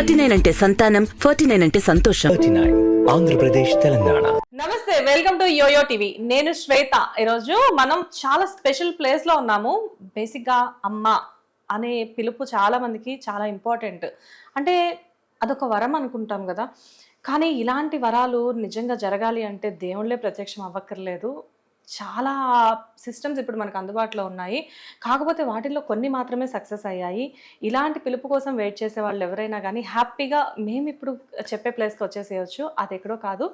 49 అంటే సంతానం, 49 అంటే సంతోషం. 39 ఆంధ్రప్రదేశ్ తెలంగాణ. నమస్తే, వెల్కమ్ టు యోయో టీవీ. నేను శ్వేత. ఈరోజు మనం చాలా స్పెషల్ ప్లేస్ లో ఉన్నాము. బేసిక్ గా అమ్మ అనే పిలుపు చాలా మందికి చాలా ఇంపార్టెంట్. అంటే అదొక వరం అనుకుంటాం కదా, కానీ ఇలాంటి వరాలు నిజంగా జరగాలి అంటే దేవుళ్ళే ప్రత్యక్షం అవ్వక్కర్లేదు. చాలా సిస్టమ్స్ ఇప్పుడు మనకు అందుబాటులో ఉన్నాయి, కాకపోతే వాటిల్లో కొన్ని మాత్రమే సక్సెస్ అయ్యాయి. ఇలాంటి పిలుపు కోసం వెయిట్ చేసే వాళ్ళు ఎవరైనా కానీ హ్యాపీగా మేము ఇప్పుడు చెప్పే ప్లేస్కి వచ్చేసేయచ్చు. అది ఎక్కడో కాదు,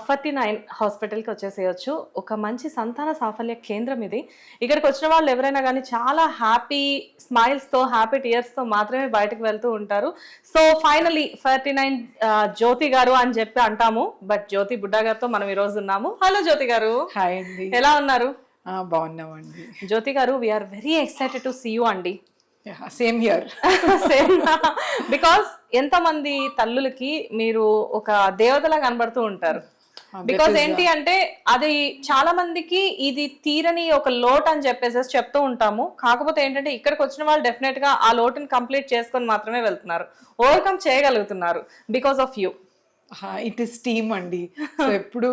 49 హాస్పిటల్కి వచ్చేసేయచ్చు. ఒక మంచి సంతాన సాఫల్య కేంద్రం ఇది. ఇక్కడికి వచ్చిన వాళ్ళు ఎవరైనా కానీ చాలా హ్యాపీ స్మైల్స్తో, హ్యాపీ టీయర్స్తో మాత్రమే బయటకు వెళ్తూ ఉంటారు. సో ఫైనలీ 49 జ్యోతి గారు అని చెప్పి అంటాము, బట్ జ్యోతి బుడ్డా గారితో మనం ఈరోజు ఉన్నాము. హలో జ్యోతి గారు, హాయ్ అండి. ఎలా ఉన్నారు? బాగున్నామండి. జ్యోతి గారు, we're very excited to see you అండి. Same here. సేమ్, బికాస్ ఎంతమంది తల్లులకి మీరు ఒక దేవతలా కనబడుతూ ఉంటారు. బికాస్ ఏంటి అంటే అది చాలా మందికి ఇది తీరని ఒక లోటు అని చెప్పేసి చెప్తూ ఉంటాము. కాకపోతే ఏంటంటే ఇక్కడికి వచ్చిన వాళ్ళు డెఫినెట్ గా ఆ లోటుని కంప్లీట్ చేసుకొని మాత్రమే వెళ్తున్నారు, ఓవర్కమ్ చేయగలుగుతున్నారు because of you. It is team అండి. సో ఎప్పుడు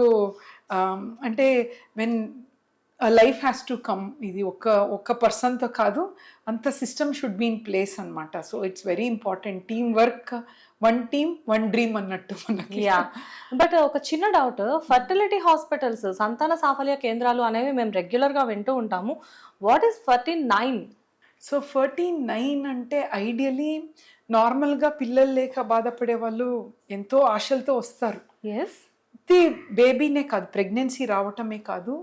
అంటే when life has to come, ఇది ఒక్క పర్సన్తో కాదు, అంత system should be in place అనమాట. So it's very important. Team work, one team one dream అన్నట్టు మనకి. యా, బట్ ఒక చిన్న డౌట్, ఫర్టిలిటీ హాస్పిటల్స్, సంతాన సాఫల్య కేంద్రాలు అనేవి మేము రెగ్యులర్గా వింటూ ఉంటాము. What is 49? సో 49 అంటే ఐడియలీ నార్మల్గా పిల్లలు లేక బాధపడే వాళ్ళు ఎంతో ఆశలతో వస్తారు. ఎస్, బేబీనే కాదు, ప్రెగ్నెన్సీ రావటమే కాదు,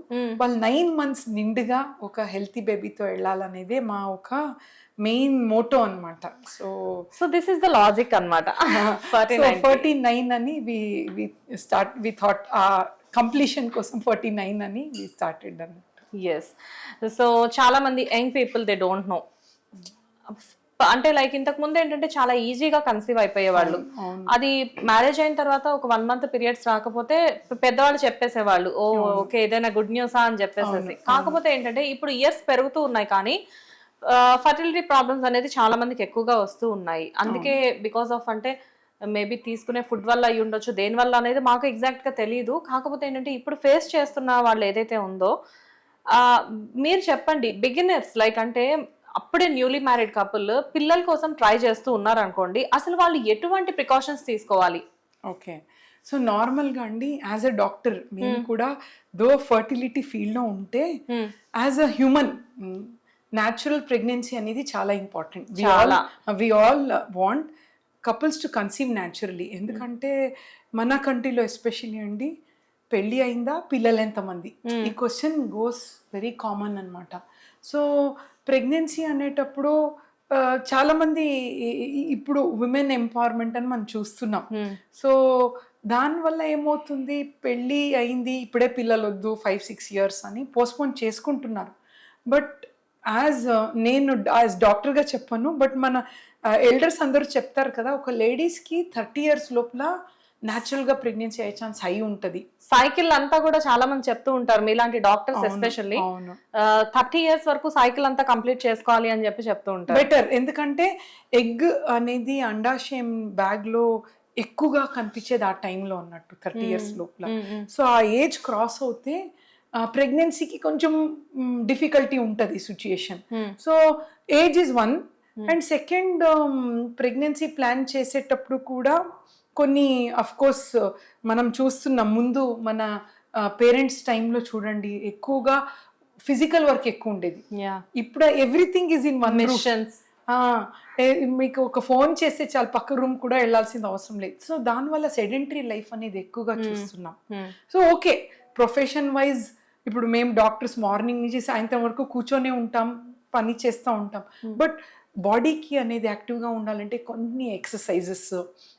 వాళ్ళు 9 months నిండుగా ఒక హెల్తీ బేబీతో వెళ్ళాలనేదే మా ఒక మెయిన్ మోటో అనమాట. So this is the logic అనమాట. 49 అని వి థాట్ ఆ కంప్లీషన్ కోసం 49 అని వి స్టార్టెడ్ అన్నమాట. ఎస్, సో చాలా మంది young people they don't know. అంటే లైక్ ఇంతకు ముందు ఏంటంటే చాలా ఈజీగా కన్సీవ్ అయిపోయేవాళ్ళు. అది మ్యారేజ్ అయిన తర్వాత ఒక 1 month పీరియడ్స్ రాకపోతే పెద్దవాళ్ళు చెప్పేసేవాళ్ళు, ఓ ఓకే ఏదైనా గుడ్ న్యూసా అని చెప్పేసేసి. కాకపోతే ఏంటంటే ఇప్పుడు ఇయర్స్ పెరుగుతూ ఉన్నాయి, కానీ ఫర్టిలిటీ ప్రాబ్లమ్స్ అనేది చాలా మందికి ఎక్కువగా వస్తూ ఉన్నాయి. అందుకే బికాస్ ఆఫ్ అంటే మేబీ తీసుకునే ఫుడ్ వల్ల అయ్యి ఉండొచ్చు, దేని వల్ల అనేది మాకు ఎగ్జాక్ట్ గా తెలియదు. కాకపోతే ఏంటంటే ఇప్పుడు ఫేస్ చేస్తున్న వాళ్ళు ఏదైతే ఉందో, మీరు చెప్పండి. బిగినర్స్ లైక్ అంటే అప్పుడే న్యూలీ మ్యారీడ్ కపుల్ పిల్లల కోసం ట్రై చేస్తూ ఉన్నారు అనుకోండి, అసలు వాళ్ళు ఎటువంటి ప్రికాషన్స్ తీసుకోవాలి? ఓకే, సో నార్మల్గా అండి, యాజ్ అ డాక్టర్ మేము కూడా దో ఫర్టిలిటీ ఫీల్డ్లో ఉంటే as a human natural pregnancy అనేది చాలా important. We all want couples to conceive naturally. ఎందుకంటే మన కంట్రీలో ఎస్పెషల్లీ అండి, పెళ్ళి అయిందా, పిల్లలు ఎంతమంది, ఈ క్వశ్చన్ గోస్ వెరీ కామన్ అనమాట. సో ప్రెగ్నెన్సీ అనేటప్పుడు చాలామంది ఇప్పుడు విమెన్ ఎంపవర్మెంట్ అని మనం చూస్తున్నాం. సో దానివల్ల ఏమవుతుంది, పెళ్ళి అయింది, ఇప్పుడే పిల్లలు వద్దు, 5-6 years అని పోస్ట్పోన్ చేసుకుంటున్నారు. బట్ నేను యాజ్ డాక్టర్గా చెప్పను, బట్ మన ఎల్డర్స్ అందరూ చెప్తారు కదా, ఒక లేడీస్కి 30 years లోపల న్యాచురల్గా ప్రెగ్నెన్సీ అయ్యే ఛాన్స్ అయి ఉంటుంది. సైకిల్ అంతా కూడా చాలా మంది చెప్తూ ఉంటారు, మీలాంటి డాక్టర్స్ ఎస్పెషల్లీ 30 years వరకు సైకిల్ అంతా కంప్లీట్ చేసుకోవాలి అని చెప్పి చెప్తూ ఉంటారు. బెటర్, ఎందుకంటే ఎగ్ అనేది అండాశయం బ్యాగ్ లో ఎక్కువగా కనిపించేది ఆ టైంలో అన్నట్టు 30 years లోపల. సో ఆ ఏజ్ క్రాస్ అవుతే ప్రెగ్నెన్సీకి కొంచెం డిఫికల్టీ ఉంటుంది situation. So age is 1, and second pregnancy plan చేసేటప్పుడు కూడా కొన్ని అఫ్ కోర్స్ మనం చూస్తున్నాం, ముందు మన పేరెంట్స్ టైంలో చూడండి ఎక్కువగా ఫిజికల్ వర్క్ ఎక్కువ ఉండేది. ఇప్పుడు ఎవ్రీథింగ్ ఈజ్ ఇన్ 1 మిషన్స్. మీకు ఒక ఫోన్ చేస్తే చాలా పక్క రూమ్ కూడా వెళ్ళాల్సిన అవసరం లేదు. సో దానివల్ల సెడెంటరీ లైఫ్ అనేది ఎక్కువగా చూస్తున్నాం. సో ఓకే, ప్రొఫెషన్ వైజ్ ఇప్పుడు మేము డాక్టర్స్ మార్నింగ్ నుంచి సాయంత్రం వరకు కూర్చొని ఉంటాం, పని చేస్తూ ఉంటాం. బట్ బాడీకి అనేది యాక్టివ్గా ఉండాలంటే కొన్ని ఎక్సర్సైజెస్,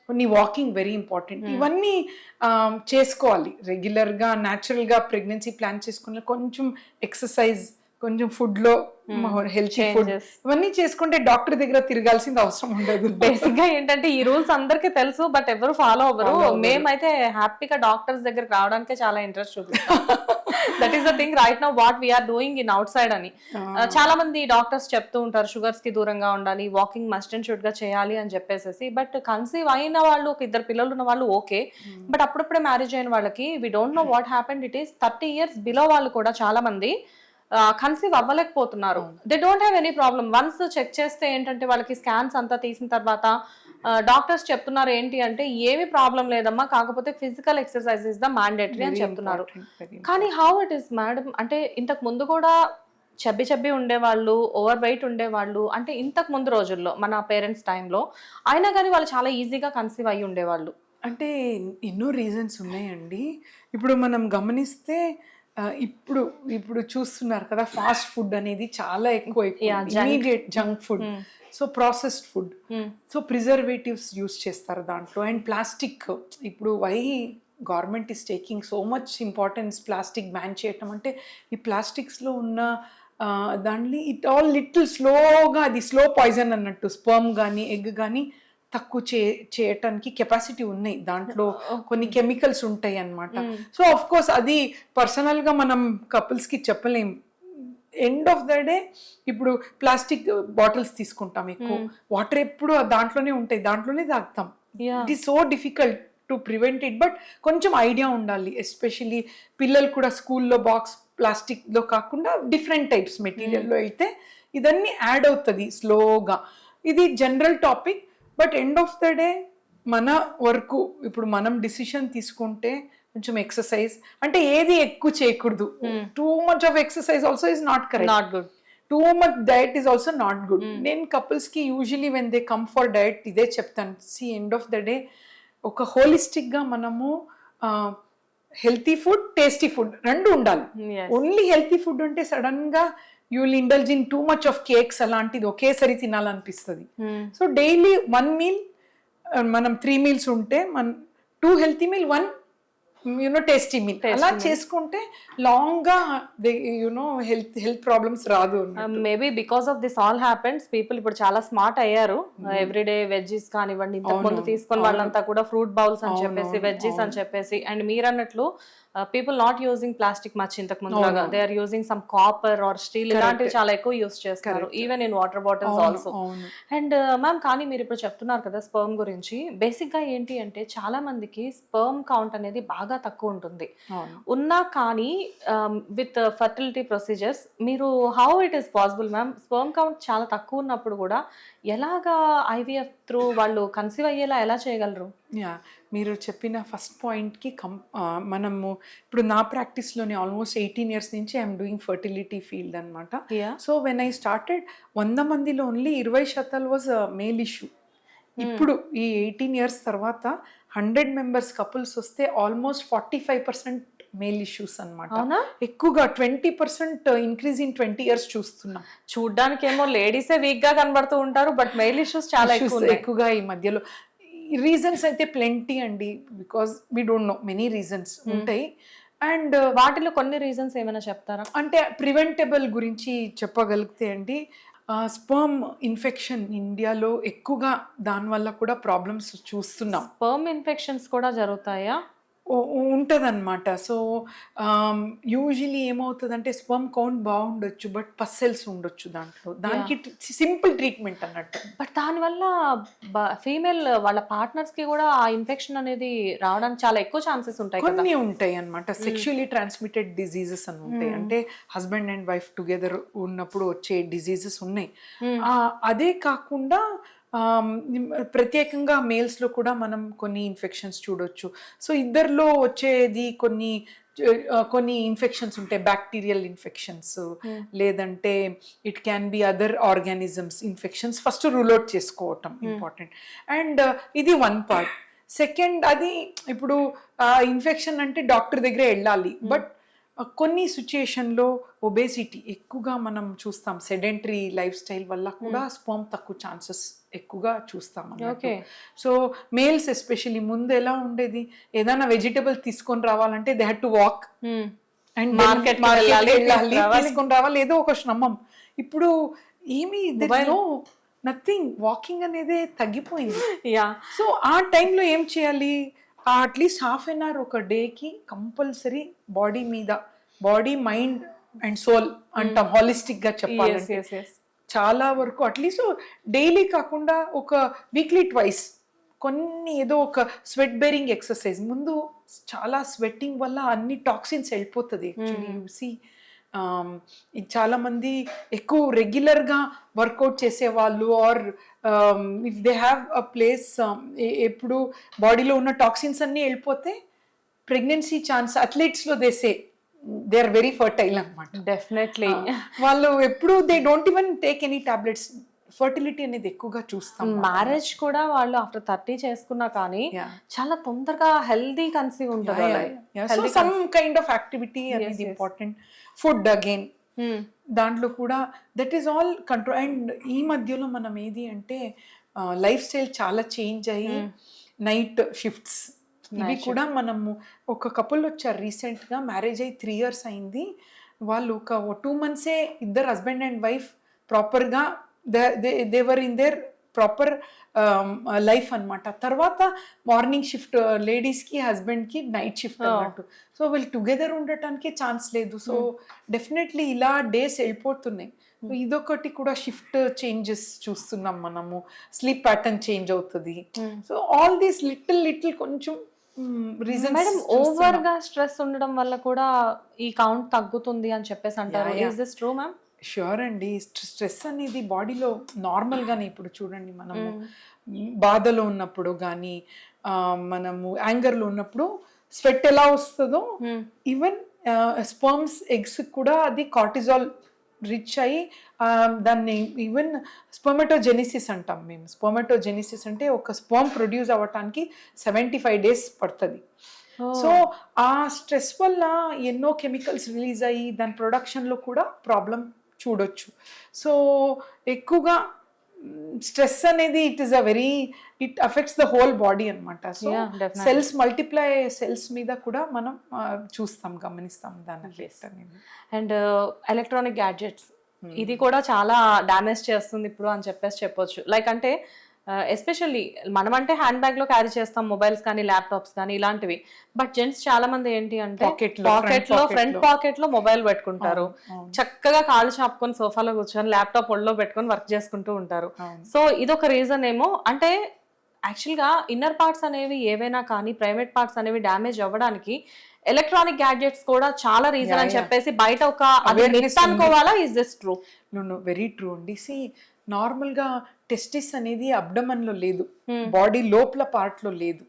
కొన్ని వాకింగ్ వెరీ ఇంపార్టెంట్. ఇవన్నీ చేసుకోవాలి రెగ్యులర్గా. న్యాచురల్గా ప్రెగ్నెన్సీ ప్లాన్ చేసుకున్న కొంచెం ఎక్సర్సైజ్, కొంచెం ఫుడ్లో హెల్తీ ఫుడ్, ఇవన్నీ చేసుకుంటే డాక్టర్ దగ్గర తిరగాల్సింది అవసరం ఉండదు. బేసిక్ గా ఏంటంటే ఈ రూల్స్ అందరికీ తెలుసు, బట్ ఎవరు ఫాలో అవ్వరు. మేమైతే హ్యాపీగా డాక్టర్స్ దగ్గరకు రావడానికే చాలా ఇంట్రెస్ట్ చూపిస్తాం. That is the thing right now what we're doing in outside అని. చాలా మంది డాక్టర్స్ చెప్తూ ఉంటారు షుగర్స్ కి దూరంగా ఉండాలి, వాకింగ్ మస్ట్ అండ్ షుడ్ గా చేయాలి అని చెప్పేసి. బట్ కన్సీవ్ అయిన వాళ్ళు, ఒక ఇద్దరు పిల్లలు ఉన్న వాళ్ళు ఓకే, బట్ అప్పుడప్పుడే మ్యారేజ్ అయిన వాళ్ళకి we don't know what happened. It is 30 years below వాళ్ళు కూడా చాలా మంది కన్సీవ్ అవ్వలేకపోతున్నారు. They don't have any problem. Once check చేస్తే ఏంటంటే వాళ్ళకి స్కాన్స్ అంతా తీసిన తర్వాత డాక్టర్స్ చెప్తున్నారు ఏంటి అంటే ఏమి ప్రాబ్లం లేదమ్మా, కాకపోతే physical exercise is the mandatory అని చెప్తున్నారు. కానీ హౌ ఇట్ ఈస్ మేడం, అంటే ఇంతకు ముందు కూడా చబ్బి ఉండేవాళ్ళు, ఓవర్ వెయిట్ ఉండేవాళ్ళు, అంటే ఇంతకు ముందు రోజుల్లో మన పేరెంట్స్ టైంలో, అయినా కానీ వాళ్ళు చాలా ఈజీగా కన్సీవ్ అయ్యి ఉండేవాళ్ళు. అంటే ఎన్నో రీజన్స్ ఉన్నాయండి. ఇప్పుడు మనం గమనిస్తే ఇప్పుడు ఇప్పుడు చూస్తున్నారు కదా, ఫాస్ట్ ఫుడ్ అనేది చాలా ఎక్కువ immediate junk food, so processed food, so preservatives use చేస్తారు దాంట్లో. అండ్ ప్లాస్టిక్, ఇప్పుడు why government is taking so much importance plastic ban చేయటం అంటే, ఈ ప్లాస్టిక్స్లో ఉన్న దాన్ని ఇట్ ఆల్ లిటిల్ స్లోగా, అది స్లో పాయిజన్ అన్నట్టు, స్పర్మ్ కానీ ఎగ్ కానీ తక్కువ చేయటానికి కెపాసిటీ ఉన్నాయి దాంట్లో, కొన్ని కెమికల్స్ ఉంటాయి అన్నమాట. సో ఆఫ్ కోర్స్ అది పర్సనల్గా మనం కపుల్స్కి చెప్పలేం. ఎండ్ ఆఫ్ ద డే ఇప్పుడు ప్లాస్టిక్ బాటిల్స్ తీసుకుంటాం ఎక్కువ, వాటర్ ఎప్పుడు దాంట్లోనే ఉంటాయి, దాంట్లోనే తాగుతాం. It is so difficult to prevent it. But కొంచెం ఐడియా ఉండాలి, ఎస్పెషలీ పిల్లలు కూడా స్కూల్లో బాక్స్ ప్లాస్టిక్లో కాకుండా డిఫరెంట్ టైప్స్ మెటీరియల్లో అయితే ఇదన్నీ యాడ్ అవుతుంది స్లోగా. ఇది general topic. But end of the day మన వరకు ఇప్పుడు మనం డిసిషన్ తీసుకుంటే కొంచెం ఎక్సర్సైజ్, అంటే ఏది ఎక్కువ చేయకూడదు. Too much of exercise also is not correct, not good. Too much diet is also not good. నేను కపుల్స్కి usually when they come for diet ఇదే చెప్తాను, see end of the day ఒక హోలిస్టిక్గా మనము హెల్తీ ఫుడ్, టేస్టీ ఫుడ్ రెండు ఉండాలి. Only healthy food ఉంటే సడన్గా you will indulge in two much of cakes, అలాంటిది ఒకేసారి తినాలనిపిస్తుంది. సో డైలీ 1 meal, మనం 3 meals ఉంటే 2 healthy meal, 1 టేస్టీ మీల్, అలా చేసుకుంటే లాంగ్ గా హెల్త్ ప్రాబ్లమ్స్ రాదు. Maybe because of this all happens people ఇప్పుడు చాలా స్మార్ట్ అయ్యారు. ఎవ్రీడే వెజ్జీస్ కానివ్వండి, ఇంతకు ముందు తీసుకుని వాళ్ళంతా కూడా ఫ్రూట్ బౌల్స్ అని చెప్పేసి, వెజ్జీస్ అని చెప్పేసి, అండ్ మీరు అన్నట్లు people not using plastic much ఇంతకు ముందులాగా, they are using some copper or steel, ఇలాంటివి చాలా ఎక్కువ యూజ్ చేస్తారు, even in water bottles also. And ma'am, కానీ మీరు ఇప్పుడు చెప్తున్నారు కదా స్పర్మ్ గురించి, బేసిక్ గా ఏంటి అంటే చాలా మందికి స్పర్మ్ కౌంట్ అనేది బాగా తక్కువ ఉంటుంది. ఉన్నా కానీ విత్ ఫర్టిలిటీ ప్రొసీజర్స్, మీరు how it is possible ma'am, sperm count చాలా తక్కువ ఉన్నప్పుడు కూడా ఎలాగా ఐవీఎఫ్ త్రూ వాళ్ళు కన్సీవ్ అయ్యేలా ఎలా చేయగలరు? యా, మీరు చెప్పిన ఫస్ట్ పాయింట్కి మనము ఇప్పుడు నా ప్రాక్టీస్లోనే ఆల్మోస్ట్ 18 years నుంచి ఐఎమ్ డూయింగ్ ఫర్టిలిటీ ఫీల్డ్ అనమాట. సో వెన్ ఐ స్టార్టెడ్ 100 మందిలో ఓన్లీ 20% వాజ్ మేల్ ఇష్యూ. ఇప్పుడు ఈ 18 years తర్వాత 100 members కపుల్స్ వస్తే ఆల్మోస్ట్ 45% మేల్ ఇష్యూస్ అనమాట. ఎక్కువగా 20% ఇంక్రీజ్ ఇన్ 20 years చూస్తున్నాం. చూడ్డానికి ఏమో లేడీసే వీక్ గా కనబడుతూ ఉంటారు, బట్ మెయిల్ ఇష్యూస్ చాలా ఎక్కువగా ఈ మధ్యలో. రీజన్స్ అయితే ప్లెంటీ అండి, because we don't know, many reasons ఉంటాయి. అండ్ వాటిలో కొన్ని రీజన్స్ ఏమైనా చెప్తారా? అంటే ప్రివెంటబుల్ గురించి చెప్పగలిగితే అండి, స్పర్మ్ ఇన్ఫెక్షన్ ఇండియాలో ఎక్కువగా, దానివల్ల కూడా ప్రాబ్లమ్స్ చూస్తున్నాం. స్పర్మ్ ఇన్ఫెక్షన్స్ కూడా జరుగుతాయా? ఉంటుందన్నమాట. సో యూజువలీ ఏమవుతుందంటే స్పర్మ్ కౌంట్ బాగుండొచ్చు, బట్ పస్సెల్స్ ఉండొచ్చు దాంట్లో, దానికి సింపుల్ ట్రీట్మెంట్ అన్నట్టు. బట్ దానివల్ల ఫీమేల్ వాళ్ళ పార్ట్నర్స్ కి కూడా ఆ ఇన్ఫెక్షన్ అనేది రావడానికి చాలా ఎక్కువ ఛాన్సెస్ ఉంటాయి. కొన్ని ఉంటాయి అన్నమాట, సెక్షువల్లీ ట్రాన్స్మిటెడ్ డిజీజెస్ అని ఉంటాయి, అంటే హస్బెండ్ అండ్ వైఫ్ టుగెదర్ ఉన్నప్పుడు వచ్చే డిజీజెస్ ఉన్నాయి. అదే కాకుండా ప్రత్యేకంగా మేల్స్లో కూడా మనం కొన్ని ఇన్ఫెక్షన్స్ చూడొచ్చు. సో ఇద్దరిలో వచ్చేది కొన్ని ఇన్ఫెక్షన్స్ ఉంటాయి, బ్యాక్టీరియల్ ఇన్ఫెక్షన్స్, లేదంటే it can be other organisms infections. First rule out చేసుకోవటం ఇంపార్టెంట్. అండ్ ఇది వన్ పార్ట్. సెకండ్, అది ఇప్పుడు ఇన్ఫెక్షన్ అంటే డాక్టర్ దగ్గర వెళ్ళాలి, బట్ కొన్ని సిచ్యుయేషన్లో ఒబేసిటీ ఎక్కువగా మనం చూస్తాం, సెడెంటరీ లైఫ్ స్టైల్ వల్ల కూడా స్పర్మ్ తక్కువ ఛాన్సెస్ ఎక్కువగా చూస్తాం అన్నట్టు. సో మేల్స్ ఎస్పెషల్లీ ముందు ఎలా ఉండేది, ఏదైనా వెజిటబుల్ తీసుకొని రావాలంటే they had to walk and market తీసుకొని రావాలి, ఏదో ఒక శ్రమం. ఇప్పుడు ఏమి నథింగ్, వాకింగ్ అనేది తగ్గిపోయింది. సో ఆ టైంలో ఏం చేయాలి, అట్లీస్ట్ ½ an hour ఒక డేకి కంపల్సరీ బాడీ మీద బాడీ మైండ్ అండ్ సోల్ అంటాం హాలిస్టిక్ గా చెప్పాలంటే. yes, yes. చాలా వరకు అట్లీస్ట్ డైలీ కాకుండా ఒక వీక్లీ ట్వైస్ కొన్ని ఏదో ఒక స్వెట్ బేరింగ్ ఎక్సర్సైజ్. ముందు చాలా స్వెట్టింగ్ వల్ల అన్ని టాక్సిన్స్ వెళ్ళిపోతుంది యాక్చువల్లీ. యూసి చాలా మంది ఎక్కువ రెగ్యులర్గా వర్కౌట్ చేసేవాళ్ళు or if they have a place ఎప్పుడు బాడీలో ఉన్న టాక్సిన్స్ అన్నీ వెళ్ళిపోతే ప్రెగ్నెన్సీ ఛాన్స్ అథ్లెట్స్లో దేసే దే ఆర్ వెరీ ఫర్టైల్ అనమాట. డెఫినెట్లీ వాళ్ళు ఎప్పుడు they don't even take any tablets. Fertility అనేది ఎక్కువగా చూస్తాం. మ్యారేజ్ కూడా వాళ్ళు ఆఫ్టర్ 30 చేసుకున్నా కానీ Yeah. చాలా తొందరగా హెల్దీ కన్సీవ్ ఉంటుంది. So some kind of activity అనేది ఇంపార్టెంట్. ఫుడ్ అగైన్ దాంట్లో కూడా that is all control. And ఈ మధ్యలో మనం ఏది అంటే లైఫ్ స్టైల్ చాలా చేంజ్ అయ్యి నైట్ షిఫ్ట్స్ ఇవి కూడా మనము ఒక కపుల్ వచ్చారు రీసెంట్గా, మ్యారేజ్ అయ్యి 3 years అయింది. వాళ్ళు ఒక 2 months ఇద్దరు హస్బెండ్ అండ్ వైఫ్ ప్రాపర్గా they were in there proper life అనమాట. తర్వాత మార్నింగ్ షిఫ్ట్ లేడీస్కి హస్బెండ్కి నైట్ షిఫ్ట్ అన్నట్టు. సో వీళ్ళు టుగెదర్ ఉండటానికి ఛాన్స్ లేదు. సో డెఫినెట్లీ ఇలా డేస్ వెళ్ళిపోతున్నాయి. ఇదొకటి కూడా షిఫ్ట్ చేంజెస్ చూస్తున్నాం మనము. స్లీప్ ప్యాటర్న్ చేంజ్ అవుతుంది. సో ఆల్ దీస్ లిటిల్ కొంచెం రీజన్స్. మేడం ఓవర్ గా స్ట్రెస్ ఉండడం వల్ల కూడా ఈ కౌంట్ తగ్గుతుంది అని చెప్పేసి అంటారు. Is this true ma'am? Sure అండి. స్ట్రెస్ అనేది బాడీలో నార్మల్గానే ఇప్పుడు చూడండి మనము బాధలో ఉన్నప్పుడు కానీ మనము యాంగర్లో ఉన్నప్పుడు స్వెట్ ఎలా వస్తుందో ఈవెన్ స్పర్మ్స్ ఎగ్స్ కూడా అది కార్టిజాల్ రిచ్ అయ్యి దాన్ని ఈవెన్ స్పర్మటోజెనిసిస్ అంటాం మేము. స్పర్మటోజెనిసిస్ అంటే ఒక స్పర్మ్ ప్రొడ్యూస్ అవ్వటానికి 75 days పడుతుంది. సో ఆ స్ట్రెస్ వల్ల ఎన్నో కెమికల్స్ రిలీజ్ అయ్యి దాని ప్రొడక్షన్లో కూడా ప్రాబ్లం చూడొచ్చు. సో ఎక్కువగా స్ట్రెస్ అనేది it affects the whole body అనమాట. సో సెల్స్ మల్టిప్లై సెల్స్ మీద కూడా మనం గమనిస్తాం దాని ఎఫెక్ట్ అనేది. అండ్ ఎలక్ట్రానిక్ గ్యాడ్జెట్స్ ఇది కూడా చాలా డ్యామేజ్ చేస్తుంది ఇప్పుడు అని చెప్పొచ్చు. లైక్ అంటే ఎస్పెషల్లీ మనం అంటే హ్యాండ్ బ్యాగ్ లో క్యారీ చేస్తాం మొబైల్స్ కానీ ల్యాప్టాప్స్ కానీ ఇలాంటివి. బట్ జెంట్స్ చాలా మంది ఏంటి అంటే ఫ్రంట్ పాకెట్ లో మొబైల్ పెట్టుకుంటారు, చక్కగా కాళ్ళు చాపుకొని సోఫాలో కూర్చొని ల్యాప్టాప్ ఒళ్ళో పెట్టుకొని వర్క్ చేసుకుంటూ ఉంటారు. సో ఇదొక రీజన్ ఏమో. అంటే యాక్చువల్గా ఇన్నర్ పార్ట్స్ అనేవి ఏవైనా కానీ ప్రైవేట్ పార్ట్స్ అనేవి డ్యామేజ్ అవ్వడానికి ఎలక్ట్రానిక్ గ్యాడ్జెట్స్ కూడా చాలా రీజన్ అని చెప్పేసి బయట ఒక అనుకోవాలా? Is this true? No very true అండి. నార్మల్గా టెస్టిస్ అనేది అబ్డమన్ లో లేదు, బాడీ లోపల పార్ట్ లో లేదు.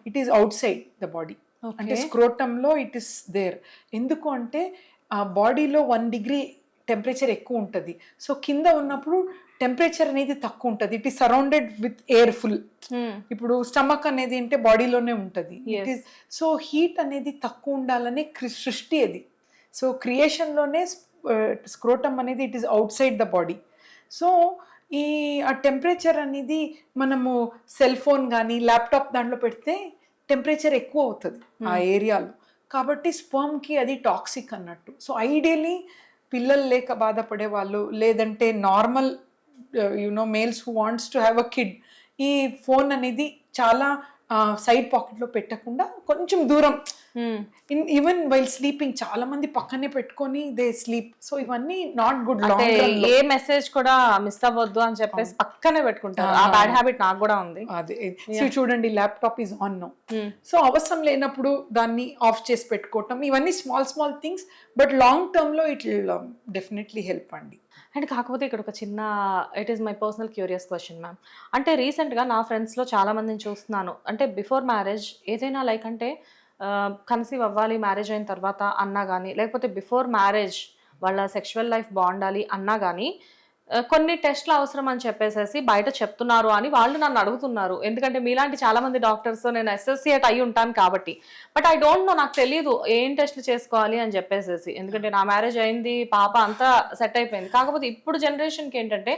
It is out side the body. అంటే స్క్రోటమ్ లో ఇట్ ఈస్ దేర్. ఎందుకు అంటే ఆ బాడీలో 1 degree టెంపరేచర్ ఎక్కువ ఉంటుంది. సో కింద ఉన్నప్పుడు టెంపరేచర్ అనేది తక్కువ ఉంటుంది. It is surrounded with air full. ఇప్పుడు స్టమక్ అనేది అంటే బాడీలోనే ఉంటుంది. ఇట్ ఈస్ సో హీట్ అనేది తక్కువ ఉండాలనే సృష్టి అది. సో క్రియేషన్లోనే స్క్రోటమ్ అనేది it is out side the body. So ఆ టెంపరేచర్ అనేది మనము సెల్ ఫోన్ కానీ ల్యాప్టాప్ దాంట్లో పెడితే టెంపరేచర్ ఎక్కువ అవుతుంది ఆ ఏరియాలో. కాబట్టి స్పర్మ్కి అది టాక్సిక్ అన్నట్టు. సో ఐడియలీ పిల్లలు లేక బాధపడే వాళ్ళు, లేదంటే normal males who wants to have a kid, ఈ ఫోన్ అనేది చాలా సైడ్ పాకెట్లో పెట్టకుండా కొంచెం దూరం, ఈవెన్ వైల్ స్లీపింగ్ చాలా మంది పక్కనే పెట్టుకొని దే స్లీప్. సో ఇవన్నీ నాట్ గుడ్. ఏ మెసేజ్ కూడా మిస్ అవ్వద్దు అని చెప్పేసి పక్కనే పెట్టుకుంటారు. ఆ బ్యాడ్ హ్యాబిట్ నాకు కూడా ఉంది. అదే చూడండి, laptop is on no. So అవసరం లేనప్పుడు దాన్ని ఆఫ్ చేసి పెట్టుకోవటం, ఇవన్నీ small things, but long term లో ఇట్ విల్ డెఫినెట్లీ హెల్ప్ అండి. అండ్ కాకపోతే ఇక్కడ ఒక చిన్న it is my personal curious question ma'am. అంటే రీసెంట్గా నా ఫ్రెండ్స్లో చాలా మందిని చూస్తున్నాను, అంటే బిఫోర్ మ్యారేజ్ ఏదైనా లైక్ అంటే కన్సీవ్ అవ్వాలి మ్యారేజ్ అయిన తర్వాత అన్నా కానీ, లేకపోతే బిఫోర్ మ్యారేజ్ వాళ్ళ సెక్షువల్ లైఫ్ బాగుండాలి అన్నా కానీ కొన్ని టెస్ట్లు అవసరం అని చెప్పేసి బయట చెప్తున్నారు అని వాళ్ళు నన్ను అడుగుతున్నారు. ఎందుకంటే మీలాంటి చాలా మంది డాక్టర్స్తో నేను అసోసియేట్ అయ్యి ఉంటాను కాబట్టి. బట్ ఐ డోంట్ నో, నాకు తెలియదు ఏం టెస్ట్లు చేసుకోవాలి అని చెప్పేసి. ఎందుకంటే నా మ్యారేజ్ అయింది, పాప అంతా సెట్ అయిపోయింది. కాకపోతే ఇప్పుడు జనరేషన్కి ఏంటంటే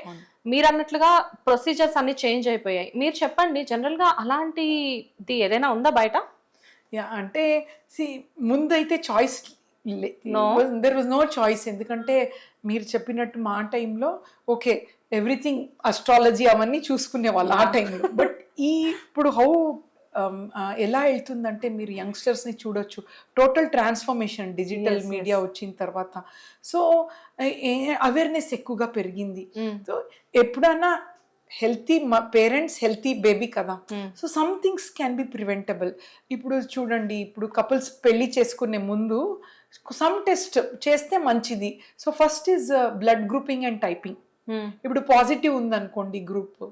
మీరు అన్నట్లుగా ప్రొసీజర్స్ అన్ని చేంజ్ అయిపోయాయి. మీరు చెప్పండి, జనరల్గా అలాంటిది ఏదైనా ఉందా బయట? అంటే ముందైతే choice there was no choice. ఎందుకంటే మీరు చెప్పినట్టు మా టైంలో ఓకే ఎవ్రీథింగ్ అస్ట్రాలజీ అవన్నీ చూసుకునే వాళ్ళు ఆ టైంలో. బట్ ఇప్పుడు హౌ ఎలా వెళ్తుందంటే మీరు యంగ్స్టర్స్ని చూడొచ్చు, టోటల్ ట్రాన్స్ఫర్మేషన్ డిజిటల్ మీడియా వచ్చిన తర్వాత. సో అవేర్నెస్ ఎక్కువగా పెరిగింది. సో ఎప్పుడన్నా హెల్తీ పేరెంట్స్ హెల్తీ బేబీ కదా, so some things can be preventable. ఇప్పుడు చూడండి, ఇప్పుడు కపుల్స్ పెళ్లి చేసుకునే ముందు సమ్ టెస్ట్ చేస్తే మంచిది. So first is blood grouping and typing. ఇప్పుడు పాజిటివ్ ఉందనుకోండి గ్రూప్,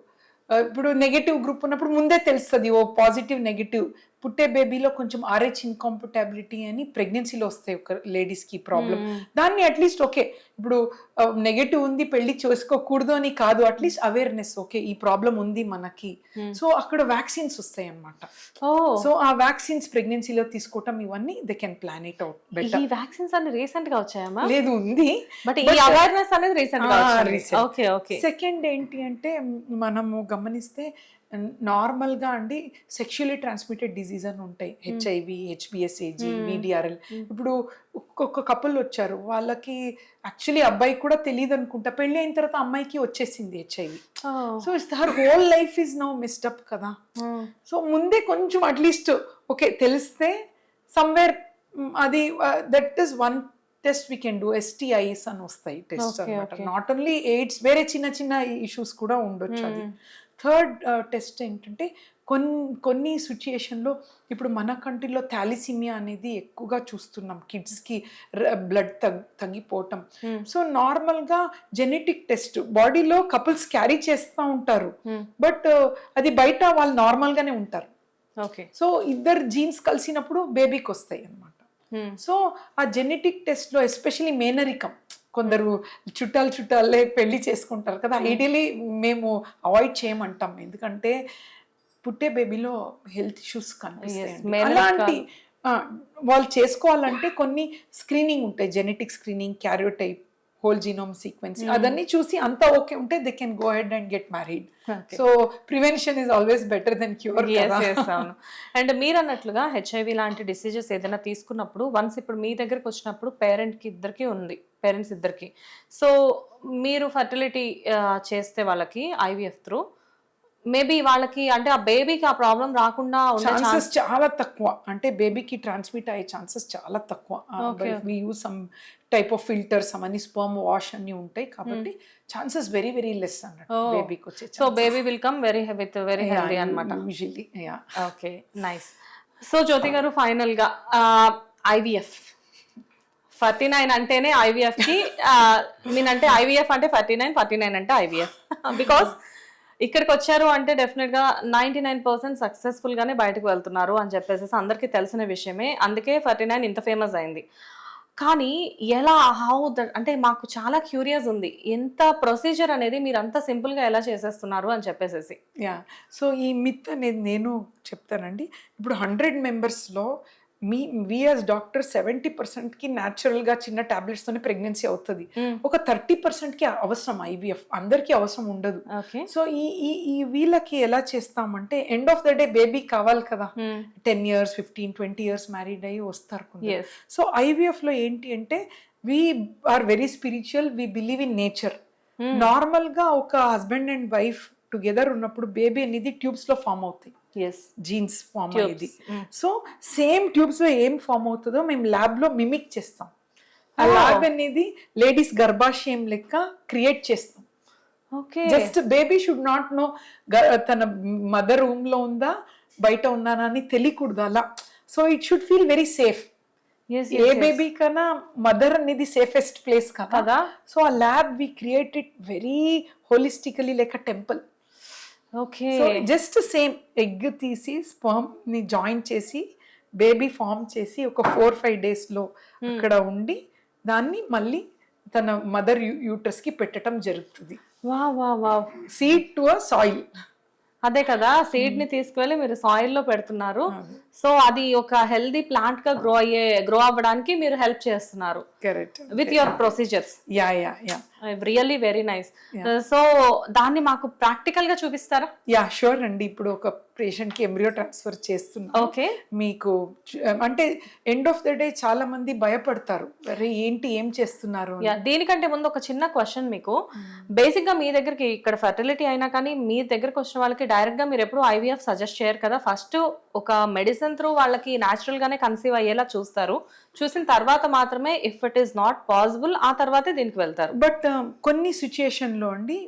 ఇప్పుడు నెగటివ్ గ్రూప్ ఉన్నప్పుడు ముందే తెలుస్తుంది ఓ పాజిటివ్ నెగటివ్. పుట్టే బేబీలో కొంచెం RH ఇన్కాంపటబిలిటీ అని ప్రెగ్నెన్సీలో వస్తాయి ఒక లేడీస్కి ప్రాబ్లం. దాన్ని అట్లీస్ట్ ఓకే, ఇప్పుడు నెగటివ్ ఉంది పెళ్లి చేసుకోకూడదు అని కాదు, అట్లీస్ట్ అవేర్నెస్ ఓకే ఈ ప్రాబ్లం ఉంది మనకి. సో అక్కడ వ్యాక్సిన్స్ వస్తాయి అన్నమాట. సో ఆ వ్యాక్సిన్స్ ప్రెగ్నెన్సీలో తీసుకోవటం ఇవన్నీ they can plan it out better. ఈ వ్యాక్సిన్స్ అన్ని రీసెంట్ గా వచ్చాయమ్మా? లేదు, ఉంది, బట్ ఈ అవేర్నెస్ అనేది రీసెంట్ గా వచ్చింది. Okay okay. సెకండ్ ఏంటి అంటే మనము గమనిస్తే నార్మల్గా అండి సెక్షువల్లీ ట్రాన్స్మిటెడ్ డిజీజ్ అని ఉంటాయి, HIV, HBsAg, VDRL. ఇప్పుడు ఒక్కొక్క కపుల్ వచ్చారు, వాళ్ళకి యాక్చువల్లీ అబ్బాయికి కూడా తెలియదు అనుకుంటా, పెళ్ళి అయిన తర్వాత అమ్మాయికి వచ్చేసింది HIV. So her whole life is now missed up కదా. సో ముందే కొంచెం అట్లీస్ట్ ఓకే తెలిస్తే సమ్వేర్ అది that is one test we can do. STIs అని వస్తాయి టెస్ట్ అనమాట, నాట్ ఓన్లీ ఎయిడ్స్, వేరే చిన్న చిన్న ఇష్యూస్ కూడా ఉండొచ్చు. అది థర్డ్ టెస్ట్ ఏంటంటే కొన్ని సిచ్యుయేషన్లో ఇప్పుడు మన కంట్రీలో థాలిసిమియా అనేది ఎక్కువగా చూస్తున్నాం, కిడ్స్కి బ్లడ్ తగ్గిపోవటం. సో నార్మల్గా జెనెటిక్ టెస్ట్ బాడీలో కపుల్స్ క్యారీ చేస్తూ ఉంటారు, బట్ అది బయట వాళ్ళు నార్మల్గానే ఉంటారు. ఓకే. సో ఇద్దరు జీన్స్ కలిసినప్పుడు బేబీకి వస్తాయి అన్నమాట. సో ఆ జెనెటిక్ టెస్ట్లో ఎస్పెషలీ మేనరికం, కొందరు చుట్టాలే పెళ్లి చేసుకుంటారు కదా, ఐడియలీ మేము అవాయిడ్ చేయమంటాం, ఎందుకంటే పుట్టే బేబీలో హెల్త్ ఇష్యూస్ కనిపిస్తాయి. అలాంటి వాళ్ళు చేసుకోవాలంటే కొన్ని స్క్రీనింగ్ ఉంటాయి, genetic screening, karyotype, whole genome sequence, అదన్నీ చూసి అంతా ఓకే ఉంటే they can go head and get married. So prevention is always better than cure. అండ్ మీరు అన్నట్లుగా HIV లాంటి డిసీజెస్ ఏదైనా తీసుకున్నప్పుడు వన్స్ ఇప్పుడు మీ దగ్గరకు వచ్చినప్పుడు పేరెంట్స్ ఇద్దరికి, సో మీరు ఫర్టిలిటీ చేస్తే వాళ్ళకి IVF త్రూ మేబీ వాళ్ళకి అంటే ఆ బేబీకి ఆ ప్రాబ్లం రాకుండా ఛాన్సెస్ చాలా తక్కువ, అంటే బేబీకి ట్రాన్స్మిట్ అయ్యే ఛాన్సెస్ చాలా తక్కువ. We use some type of filters, అవన్నీ స్పర్మ్ వాష్ అన్ని ఉంటాయి కాబట్టి ఛాన్సెస్ వెరీ వెరీ లెస్ అన్నట్టు బేబీకి వచ్చే. So baby will come very healthy అన్నమాట యూజువల్లీ. Okay, nice. సో జ్యోతి గారు, ఫైనల్ గా IVF 49 అంటేనే IVF కి నేనంటే IVF అంటే 49 అంటే IVF బికాస్ ఇక్కడికి వచ్చారు అంటే డెఫినెట్ గా 99% సక్సెస్ఫుల్ గానే బయటకు వెళ్తున్నారు అని చెప్పేసి అందరికీ తెలిసిన విషయమే, అందుకే 49 ఇంత ఫేమస్ అయింది. కానీ ఎలా, హౌ దట్ అంటే మాకు చాలా క్యూరియస్ ఉంది, ఎంత ప్రొసీజర్ అనేది మీరు అంత సింపుల్ గా ఎలా చేసేస్తున్నారు అని చెప్పేసి. సో ఈ మిత్ అనేది నేను చెప్తానండి. ఇప్పుడు 100 మెంబర్స్లో వి యాజ్ డాక్టర్ 70%కి న్యాచురల్గా చిన్న టాబ్లెట్స్తోనే ప్రెగ్నెన్సీ అవుతుంది. ఒక 30%కి అవసరం IVF, అందరికీ అవసరం ఉండదు. సో ఈ వీళ్ళకి ఎలా చేస్తామంటే end of the day baby కావాలి కదా, 10 years 15-20 years మ్యారీడ్ అయ్యి వస్తారు. సో IVFలో ఏంటి అంటే we are very spiritual, we believe in nature. నార్మల్గా ఒక హస్బెండ్ అండ్ వైఫ్ టుగెదర్ ఉన్నప్పుడు బేబీ అనేది ట్యూబ్స్ లో ఫామ్ అవుతాయి, జీన్స్ ఫామ్ అయ్యేది. సో సేమ్ ట్యూబ్స్ లో ఏం ఫామ్ అవుతుందో మేము ల్యాబ్ లో మిమిక్ చేస్తాం. ఆ ల్యాబ్ అనేది లేడీస్ గర్భాశయం లెక్క క్రియేట్ చేస్తాం. Just baby should not know తన మదర్ రూమ్ లో ఉందా బయట ఉన్నానా అని తెలియకూడదు అలా. So it should feel very safe. A baby కన్నా మదర్ అనేది సేఫెస్ట్ ప్లేస్ కదా. సో ఆ lab we create it very holistically like a temple. Okay. So just same egg తీసి స్పర్మ్ ని జాయిన్ చేసి బేబీ ఫామ్ చేసి ఒక 4-5 daysలో అక్కడ ఉండి దాన్ని మళ్ళీ తన మదర్ యూటర్స్ కి పెట్టడం జరుగుతుంది. Seed to a soil. అదే కదా, సీడ్ ని తీసుకువెళ్ళి మీరు సాయిల్ లో పెడుతున్నారు. సో అది ఒక హెల్దీ ప్లాంట్ గా గ్రో అవ్వడానికి మీరు హెల్ప్ చేస్తున్నారు with your procedures. Really very nice. So దాన్ని మాకు ప్రాక్టికల్ గా చూపిస్తారా? షూర్ అండి. ఇప్పుడు ఒక పేషెంట్ కి ఎంబ్రియో ట్రాన్స్ఫర్ చేస్తున్నా. ఓకే. మీకు అంటే ఎండ్ ఆఫ్ ద డే చాలా మంది భయపడతారు, అరే ఏంటి ఏం చేస్తున్నారు. దీనికంటే ముందు ఒక చిన్న క్వశ్చన్ మీకు. బేసిక్ గా మీ దగ్గరికి ఇక్కడ ఫర్టిలిటీ అయినా కానీ మీ దగ్గరకు వచ్చిన వాళ్ళకి డైరెక్ట్ గా మీరు ఎప్పుడు IVF సజెస్ట్ చేయరు కదా. ఫస్ట్ ఒక మెడిసిన్ త్రూ వాళ్ళకి న్యాచురల్ గానే కన్సీవ్ అయ్యేలా చూస్తారు. చూసిన తర్వాత మాత్రమే if it is not possible ఆ తర్వాతే దీనికి వెళ్తారు. బట్ కొన్ని సిచ్యుయేషన్లో అండి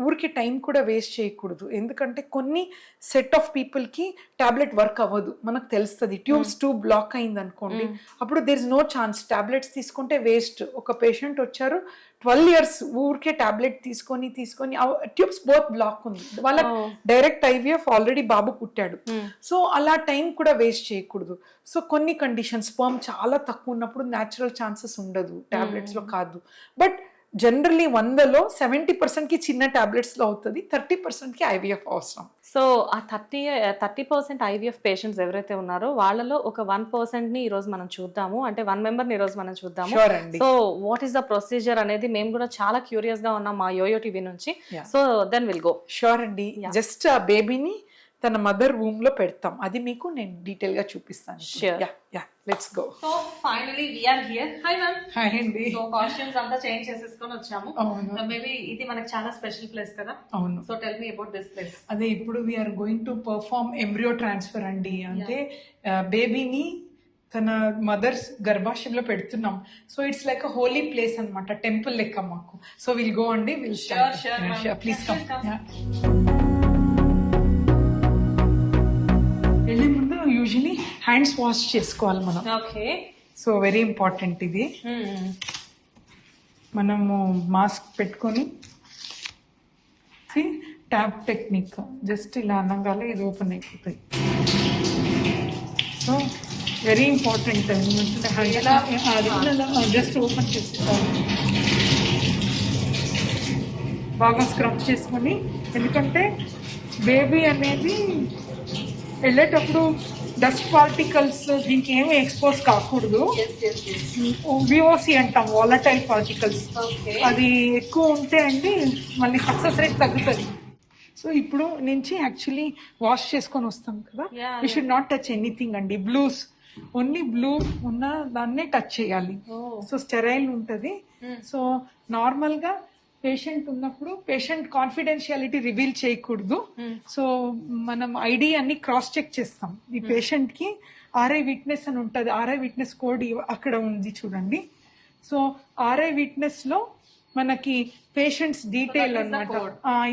ఊరికి టైం కూడా వేస్ట్ చేయకూడదు. ఎందుకంటే కొన్ని సెట్ ఆఫ్ పీపుల్కి టాబ్లెట్ వర్క్ అవ్వదు, మనకు తెలుస్తుంది. ట్యూబ్స్ బ్లాక్ అయింది అనుకోండి, అప్పుడు there is no chance. Tablets తీసుకుంటే వేస్ట్. ఒక పేషెంట్ వచ్చారు 12 years ఊరికే టాబ్లెట్ తీసుకొని ట్యూబ్స్ బోత్ బ్లాక్ ఉంది. వాళ్ళ డైరెక్ట్ IVF ఆల్రెడీ బాబు పుట్టాడు. సో అలా టైం కూడా వేస్ట్ చేయకూడదు. సో కొన్ని కండిషన్స్ స్పర్మ్ చాలా తక్కువ ఉన్నప్పుడు న్యాచురల్ ఛాన్సెస్ ఉండదు, టాబ్లెట్స్ లో కాదు. బట్ జనరల్లీ 100లో 70%కి చిన్న టాబ్లెట్స్ లో అవుతుంది, 30%కి IVF అవసరం. సో ఆ 30% IVF పేషెంట్స్ ఎవరైతే ఉన్నారో వాళ్ళలో ఒక 1% ని ఈ రోజు మనం చూద్దాము, అంటే 1 మెంబర్ ని ఈ రోజు మనం చూద్దాము. So what is the procedure అనేది మేము కూడా చాలా క్యూరియస్ గా ఉన్నాం మా యోయో టీవీ నుంచి. So then will go. Sure అండి. జస్ట్ ఆ బేబీని తన మదర్ రూమ్ లో పెడతాం, అది మీకు నేను డీటెయిల్ గా చూపిస్తాను. Let's go. So finally we are here. Hi ma'am. Hi అండి. సో కాస్ట్యూమ్స్ అంతా చేంజ్ చేసేసుకొని వచ్చాము. మేబీ ఇది మనకి చాలా స్పెషల్ ప్లేస్ కదా. అవును. So tell me about this place. అదే ఇప్పుడు we are going to perform embryo transfer అండి. అంటే బేబీని తన మదర్స్ గర్భాశయంలో పెడుతున్నాం. So it's like a holy place అన్నమాట, టెంపుల్ లెక్క మాకు. సో విల్ గో అండి. Will please come. వెళ్ళే ముందు యూజువలీ హ్యాండ్స్ వాష్ చేసుకోవాలి మనం. ఓకే. సో వెరీ ఇంపార్టెంట్ ఇది. మనము మాస్క్ పెట్టుకొని ట్యాప్ టెక్నిక్, జస్ట్ ఇలా అనగానే ఇది ఓపెన్ అయిపోతాయి. So very important. Just open చేసేసాను, బాగా స్క్రబ్ చేసుకొని. ఎందుకంటే బేబీ అనేది వెళ్ళేటప్పుడు డస్ట్ పార్టికల్స్ దీనికి ఏమి ఎక్స్పోజ్ కాకూడదు. VOC అంటాం, వాలటైల్ పార్టికల్స్. అది ఎక్కువ ఉంటే అండి మళ్ళీ సక్సెస్ రేట్ తగ్గుతుంది. సో ఇప్పుడు నుంచి యాక్చువల్లీ వాష్ చేసుకొని వస్తాం కదా, we should not touch anything అండి. బ్లూస్ ఓన్లీ బ్లూ ఉన్న దాన్నే టచ్ చేయాలి. సో స్టెరైల్ ఉంటుంది. సో నార్మల్ గా పేషెంట్ ఉన్నప్పుడు పేషెంట్ కాన్ఫిడెన్షియాలిటీ రివీల్ చేయకూడదు. సో మనం ID అన్ని క్రాస్ చెక్ చేస్తాం. ఈ పేషెంట్ కి RI విట్నెస్ అని ఉంటుంది, RI విట్నెస్ కోడ్ అక్కడ ఉంది చూడండి. సో RI విట్నెస్ లో మనకి పేషెంట్స్ డీటెయిల్ అన్నమాట.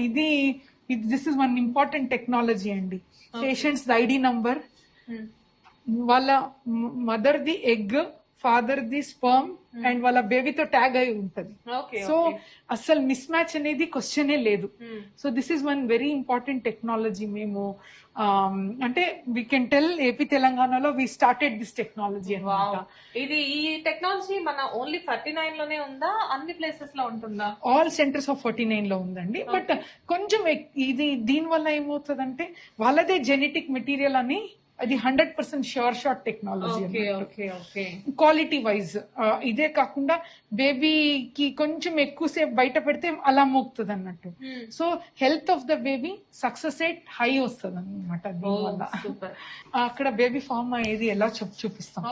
ఇది this is one important technology అండి. పేషెంట్స్ ID నంబర్, వాళ్ళ mother the egg, father the sperm and వాళ్ళ బేబీతో ట్యాగ్ అయి ఉంటది. సో అసలు మిస్ మ్యాచ్ అనేది క్వశ్చనే లేదు. So this is one very important technology. మేము అంటే వీ కెన్ టెల్ ఏపీ తెలంగాణలో వీ స్టార్టెడ్ దిస్ టెక్నాలజీ అన్నమాట. ఇది ఈ టెక్నాలజీ మన ఓన్లీ 39 లోనే ఉందా, అన్ని ప్లేసెస్ లో ఉంటుందా? ఆల్ సెంటర్స్ ఆఫ్ 49 లో ఉందండి. బట్ కొంచెం ఇది దీని వల్ల ఏమవుతుందంటే వాళ్ళదే జెనెటిక్ మెటీరియల్ అని, అది 100% sure shot technology. Quality wise ఇదే కాకుండా బేబీకి కొంచెం ఎక్కువసేపు బయట పెడితే అలా మోగుతుంది అన్నట్టు. So health of the baby success rate high వస్తుంది అన్నమాట దీనివల్ల. అక్కడ బేబీ ఫామ్ అయ్యేది ఎలా చూపిస్తాం.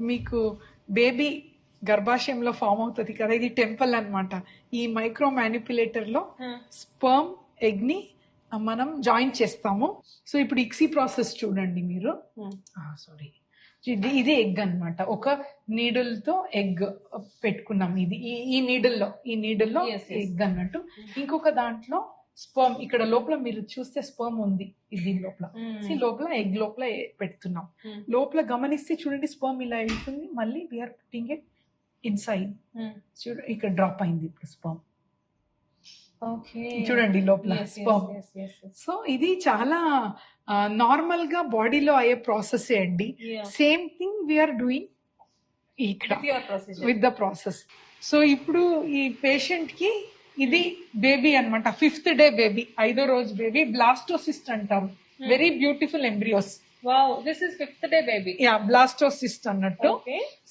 మీకు బేబీ గర్భాశయంలో ఫామ్ అవుతుంది కదా, ఇది టెంపుల్ అన్నమాట. ఈ మైక్రో మ్యానిపులేటర్ లో స్పర్మ్ ఎగ్ ని మనం జాయిన్ చేస్తాము. సో ఇప్పుడు ఇక్సీ ప్రాసెస్ చూడండి మీరు. సారీ, ఇది ఎగ్ అన్నమాట. ఒక నీడిల్ తో ఎగ్ పెట్టుకున్నాం. ఇది ఈ నీడిల్లో ఎగ్ అన్నట్టు. ఇంకొక దాంట్లో స్పర్మ్, ఇక్కడ లోపల మీరు చూస్తే స్పర్మ్ ఉంది దీని లోపల. లోపల ఎగ్ లోపల పెడుతున్నాం. లోపల గమనిస్తే చూడండి స్పర్మ్ ఇలా వెళ్తుంది, మళ్ళీ వీఆర్ పుట్టింగ్ ఇట్ ఇన్సైడ్. చూడండి ఇక్కడ డ్రాప్ అయింది ఇప్పుడు స్పర్మ్. చూడండి లోపల స్పర్మ్. సో ఇది చాలా నార్మల్ గా బాడీలో అయ్యే ప్రాసెస్ అండి. సేమ్ థింగ్ వీఆర్ డూయింగ్ ఇక్కడ విత్ ద ప్రాసెస్. సో ఇప్పుడు ఈ పేషెంట్ కి ఇది బేబీ అన్నమాట, 5th డే బేబీ, 5వ రోజు బేబీ. బ్లాస్టోసిస్ట్ అంటారు, very beautiful embryos. This is 5th day baby. Blastocyst అన్నట్టు.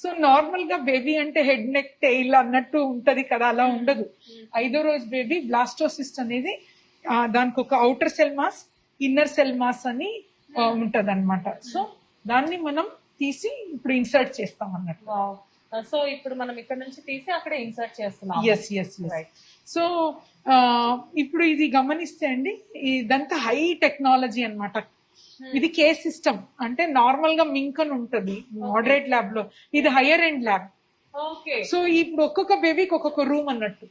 సో నార్మల్ గా బేబీ అంటే హెడ్ నెక్ టెయిల్ అన్నట్టు ఉంటది కదా, అలా ఉండదు. 5వ రోజు బేబీ బ్లాస్టోసిస్ట్ అనేది దానికి ఒక outer cell mass, inner cell mass అని ఉంటది అనమాట. సో దాన్ని మనం తీసి ఇప్పుడు ఇన్సర్ట్ చేస్తాం అన్నట్టు. సో ఇప్పుడు మనం ఇక్కడ నుంచి తీసి అక్కడ ఇన్సర్ట్ చేస్తున్నాం. ఎస్ ఎస్ సో ఇప్పుడు ఇది గమనిస్తే అండి, ఇదంతా హై టెక్నాలజీ అన్నమాట. ఇది కే సిస్టమ్ అంటే నార్మల్ గా మింక్ అని ఉంటది మోడరేట్ ల్యాబ్ లో, ఇది higher end lab. Okay. So ఇప్పుడు ఒక్కొక్క బేబీకి ఒక్కొక్క రూమ్ అన్నట్టు.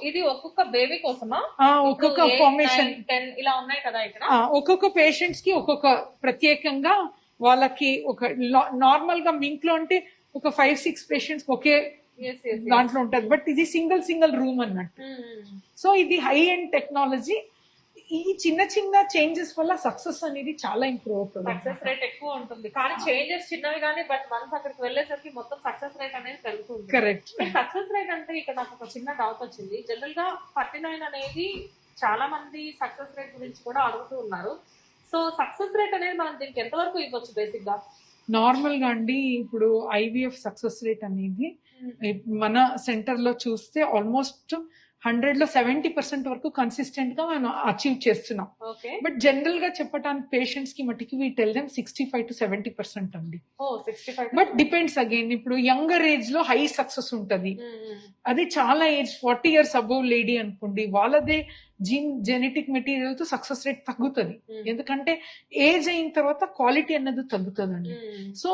ఇది ఒక్కొక్క బేబీ కోసమా? ఒక్కొక్క ఫార్మేషన్ 10 ఇలా ఉన్నాయి కదా ఇక్కడ. ఒక్కొక్క పేషెంట్స్ కి ఒక్కొక్క ప్రత్యేకంగా వాళ్ళకి ఒక నార్మల్ గా మింక్ లో అంటే ఒక 5-6 పేషెంట్స్ ఒకే దాంట్లో ఉంటది, బట్ ఇది సింగిల్ రూమ్ అన్నట్టు. సో ఇది హై ఎండ్ టెక్నాలజీ. ఈ చిన్న చిన్న చేంజెస్ వల్ల సక్సెస్ అనేది చాలా ఇంప్రూవ్ అవుతుంది. సక్సెస్ రేట్ ఎక్కువ ఉంటుంది, కానీ చేంజెస్ చిన్నవి కానీ బట్ వన్స్ అక్కడికి వెళ్ళేసరికి మొత్తం సక్సెస్ రేట్ అనేది పెరుగుతుంది. కరెక్ట్. సక్సెస్ రేట్ అంటే ఇక్కడ నాకు ఒక చిన్న డౌట్ వచ్చింది. జనరల్ గా 49 అనేది చాలా మంది సక్సెస్ రేట్ గురించి కూడా అడుగుతూ ఉన్నారు. సో సక్సెస్ రేట్ అనేది మనం దీనికి ఎంతవరకు ఇవ్వచ్చు బేసిక్ గా? నార్మల్ గా అండి, ఇప్పుడు ఐవీఎఫ్ సక్సెస్ రేట్ అనేది మన సెంటర్ లో చూస్తే ఆల్మోస్ట్ 100లో 70% వరకు కన్సిస్టెంట్ గా మనం అచీవ్ చేస్తున్నాం. బట్ జనరల్ గా చెప్పడానికి పేషెంట్స్ కి మటుకి వీ టెల్ దెమ్ 65 to 70% అండి. బట్ డిపెండ్స్ అగైన్, ఇప్పుడు యంగర్ ఏజ్ లో హై సక్సెస్ ఉంటది. అది చాలా ఏజ్ 40 years అబౌవ్ లేడీ అనుకోండి, వాళ్ళదే జెనెటిక్ మెటీరియల్ తో సక్సెస్ రేట్ తగ్గుతుంది. ఎందుకంటే ఏజ్ అయిన తర్వాత క్వాలిటీ అనేది తగ్గుతుందండి. సో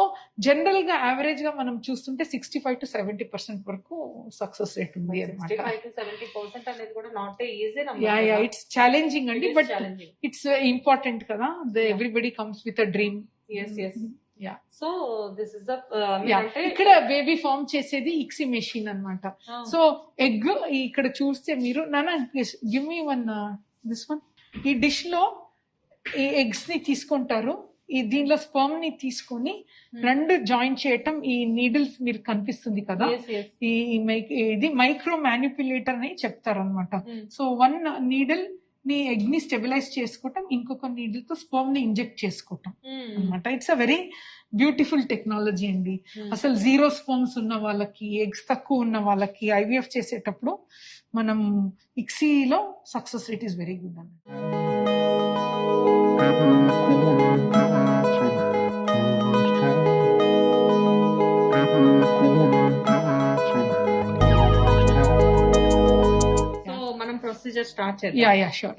జనరల్ గా యావరేజ్ గా మనం చూస్తుంటే 65 to 70% వరకు సక్సెస్ రేట్ ఉంది అనమాట. ఇట్స్ ఛాలెంజింగ్ అండి, బట్ ఇట్స్ ఇంపార్టెంట్ కదా. Everybody comes with a dream. So this is ఇక్కడ బేబీ ఫార్మ్ చేసేది ఇక్సీ మెషిన్ అన్నమాట. సో ఎగ్ ఇక్కడ చూస్తే మీరు నాన్న give me one this one. ఈ డిష్ లో ఈ ఎగ్స్ ని తీసుకుంటారు, ఈ దీనిలో స్పర్మ్ ని తీసుకొని రెండు జాయిన్ చేయటం. ఈ నీడిల్స్ మీరు కనిపిస్తుంది కదా, ఇది మైక్రో మ్యానిపులేటర్ అని చెప్తారనమాట. సో వన్ నీడిల్ నీ ఎగ్ ని స్టెబిలైజ్ చేసుకోవటం, ఇంకొక నీడిల్ తో స్పర్మ్ ని ఇంజెక్ట్ చేసుకోవటం అనమాట. It's a very beautiful technology అండి. అసలు 0 స్పర్మ్స్ ఉన్న వాళ్ళకి, ఎగ్స్ తక్కువ ఉన్న వాళ్ళకి ఐవీఎఫ్ చేసేటప్పుడు మనం ఇక్సీలో success rate is very good అండి. ప్రొసీజర్ స్టార్ట్ చేద్దాం. షూర్.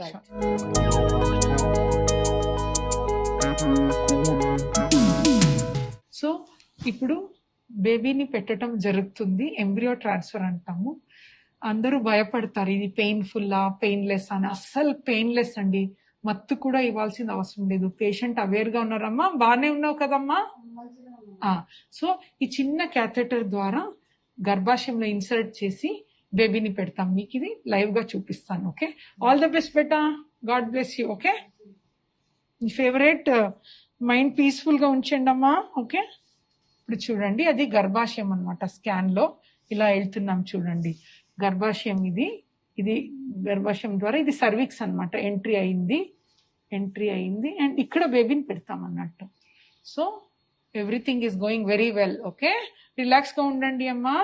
సో ఇప్పుడు బేబీని పెట్టడం జరుగుతుంది, ఎంబ్రియో ట్రాన్స్ఫర్ అంటాము. అందరూ భయపడతారు ఇది పెయిన్ఫుల్లా పెయిన్లెస్ అని. అస్సలు పెయిన్లెస్ అండి, మత్తు కూడా ఇవ్వాల్సిన అవసరం లేదు. పేషెంట్ అవేర్ గా ఉన్నారమ్మా, బాగానే ఉన్నావు కదమ్మా. సో ఈ చిన్న క్యాథెటర్ ద్వారా గర్భాశయంలో ఇన్సర్ట్ చేసి బేబీని పెడతాం. మీకు ఇది లైవ్ గా చూపిస్తాను. Okay, all the best beta, God bless you. Okay, me favourite mind peaceful గా ఉంచండి అమ్మా. ఓకే, ఇప్పుడు చూడండి అది గర్భాశయం అన్నమాట. స్కాన్ లో ఇలా వెళ్తున్నాం చూడండి, గర్భాశయం ఇది గర్భాశయం ద్వారా ఇది సర్విక్స్ అన్నమాట. ఎంట్రీ అయింది అండ్ ఇక్కడ బేబీని పెడతాం అన్నట్టు. So everything is going very well. Okay, relax గా ఉండండి అమ్మా.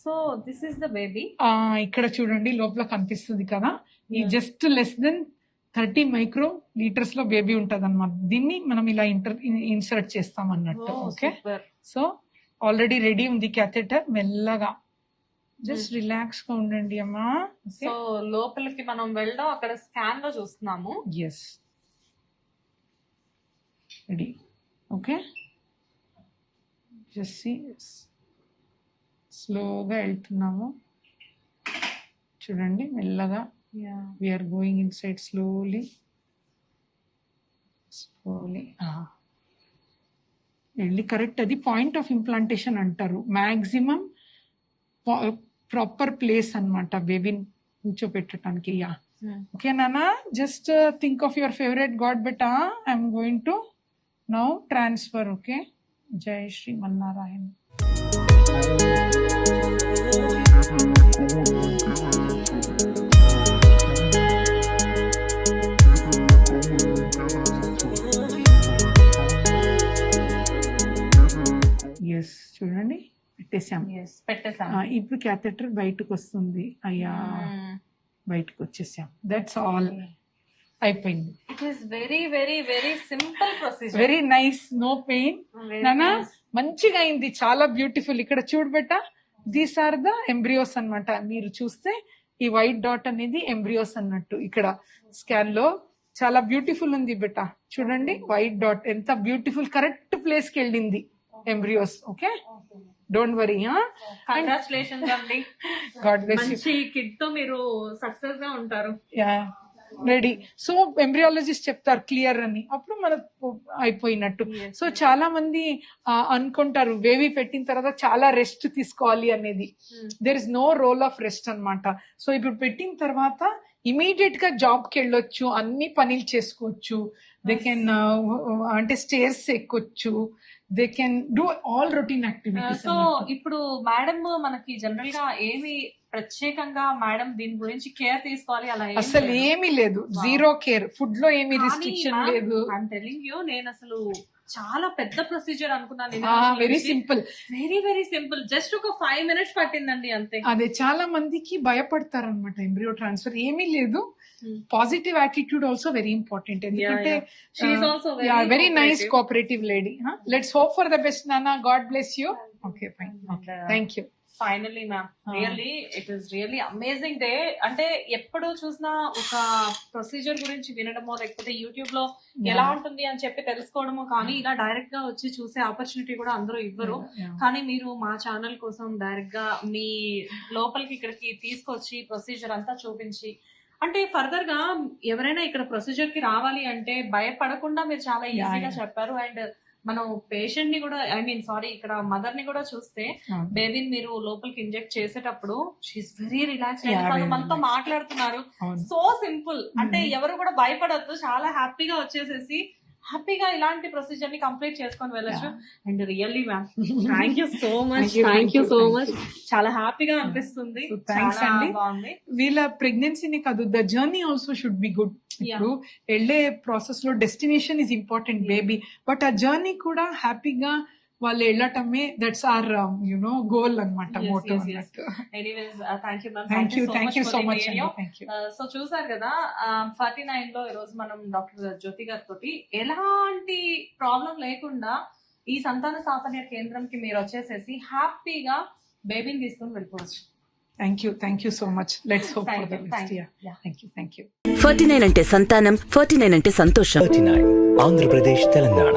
So this is the baby. ఇక్కడ చూడండి లోపల కనిపిస్తుంది కదా, ఈ జస్ట్ లెస్ దెన్ 30 microliters లో బేబీ ఉంటది అనమాట. దీన్ని మనం ఇలా ఇన్సర్ట్ చేస్తాం అన్నట్టు. ఓకే, సో ఆల్రెడీ రెడీ ఉంది క్యాథెటర్. మెల్లగా జస్ట్ రిలాక్స్ గా ఉండండి అమ్మా. సో లోపలికి మనం వెళ్ళడం అక్కడ స్కాన్ లో చూస్తున్నాము. Yes, ready. ఓకే, జస్ట్ స్లోగా వెళ్తున్నాము చూడండి, మెల్లగా. We're going inside slowly. వెళ్ళి కరెక్ట్, అది పాయింట్ ఆఫ్ ఇంప్లాంటేషన్ అంటారు. మ్యాక్సిమం ప్రాపర్ ప్లేస్ అన్నమాట బేబీని కూర్చోపెట్టడానికి. ఓకే నానా, just think of your favourite god బెటా. I'm going to now transfer. Okay, జై శ్రీమన్నారాయణ. ఎస్, చూడండి పెట్టేసాం. ఎస్, పెట్టేసాను. ఇప్పుడు క్యాథెటర్ బయటకు వస్తుంది. అయ్యా బయటకు వచ్చేసాం. దట్స్ ఆల్, అయిపోయింది. It is very very very simple procedure. Very nice, no pain. నానా మంచిగా అయింది, చాలా బ్యూటిఫుల్. ఇక్కడ చూడు బెట్ట, దీస్ ఆర్ ద ఎంబ్రియోస్ అన్నమాట. మీరు చూస్తే ఈ వైట్ డాట్ అనేది ఎంబ్రియోస్ అన్నట్టు. ఇక్కడ స్కాన్ లో చాలా బ్యూటిఫుల్ ఉంది బెట్ట, చూడండి వైట్ డాట్ ఎంత బ్యూటిఫుల్, కరెక్ట్ ప్లేస్ కి వెళ్ళింది embryos. Okay, don't worry. Congratulations అండి, గాడ్ బ్లెస్ యు. మంచి కిడ్ తో మీరు సక్సెస్ గా ఉంటారు. Yeah, ready. సో ఎంబ్రియాలజిస్ట్ చెప్తారు క్లియర్ అని, అప్పుడు మనకు అయిపోయినట్టు. సో చాలా మంది అనుకుంటారు బేబీ పెట్టిన తర్వాత చాలా రెస్ట్ తీసుకోవాలి అనేది. There is no role of rest అన్నమాట. సో ఇప్పుడు పెట్టిన తర్వాత ఇమీడియట్ గా జాబ్ కి వెళ్ళొచ్చు, అన్ని పనులు చేసుకోవచ్చు. దే కెన్ అంటే స్టేర్స్ ఎక్కొచ్చు, they can do all routine activities. So ఇప్పుడు మేడం మనకి జనరల్ గా ఏమి ప్రత్యేకంగా మేడం దీని గురించి కేర్ తీసుకోవాలి అలా అసలు ఏమీ లేదు, జీరో కేర్. ఫుడ్ లో ఏమీ రిస్ట్రిక్షన్ లేదు. ఐఎమ్ టెల్లింగ్ యూ, నేను అసలు చాలా పెద్ద ప్రొసీజర్ అనుకున్నాను. Very simple, very very simple. Just ఒక 5 minutes పట్టిందండి అంతే. అదే చాలా మందికి భయపడతారు అనమాట ఎంబ్రియో ట్రాన్స్ఫర్. ఏమీ లేదు. Positive attitude also very important. ఎందుకంటే very nice cooperative lady. Let's hope for the best నానా. God bless you. Okay, fine. Thank you. Finally ma'am, really it is really amazing day. అంటే ఎప్పుడు చూసినా ఒక procedure గురించి వినడమో, లేకపోతే యూట్యూబ్ లో ఎలా ఉంటుంది అని చెప్పి తెలుసుకోవడమో, కానీ ఇలా డైరెక్ట్ గా వచ్చి చూసే ఆపర్చునిటీ కూడా అందరూ ఇవ్వరు. కానీ మీరు మా ఛానల్ కోసం డైరెక్ట్ గా మీ లోపలికి ఇక్కడికి తీసుకొచ్చి ప్రొసీజర్ అంతా చూపించి, అంటే ఫర్దర్ గా ఎవరైనా ఇక్కడ ప్రొసీజర్ కి రావాలి అంటే భయపడకుండా మీరు చాలా ఈజీగా చెప్పారు. అండ్ మనం పేషెంట్ ని కూడా, ఐ మీన్ సారీ, ఇక్కడ మదర్ ని కూడా చూస్తే బేబీని మీరు లోపలికి ఇంజెక్ట్ చేసేటప్పుడు షీఈస్ వెరీ రిలాక్స్. మనతో మాట్లాడుతున్నారు, సో సింపుల్. అంటే ఎవరు కూడా భయపడద్దు, చాలా హ్యాపీగా వచ్చేసేసి హ్యాపీగా ఇలాంటి ప్రొసీజర్ ని కంప్లీట్ చేసుకొని వెళ్ళచ్చు. And really ma'am, thank you so much, thank you so much. చాలా హ్యాపీగా అనిపిస్తుంది. బాగుంది. వీళ్ళ ప్రెగ్నెన్సీని కాదు, the journey also should be good. ఇప్పుడు వెళ్ళే ప్రాసెస్ లో destination is important baby, but ఆ జర్నీ కూడా హ్యాపీగా వాళ్ళు వెళ్ళటమే, దట్స్ ఆర్ యునో గోల్ అన్నమాట, motto. Thank you so much. So చూసారు కదా 49 లో ఈ రోజు మనం డాక్టర్ జ్యోతి గారితో ఎలాంటి ప్రాబ్లం లేకుండా ఈ సంతాన సాఫల్య కేంద్రంకి మీరు వచ్చేసేసి హ్యాపీగా బేబీని తీసుకొని వెళ్ళిపోవచ్చు. Thank you so much. Let's hope for the best. Thank you. 49 అంటే సంతానం, 49 అంటే సంతోషం. 39 ఆంధ్రప్రదేశ్ తెలంగాణ.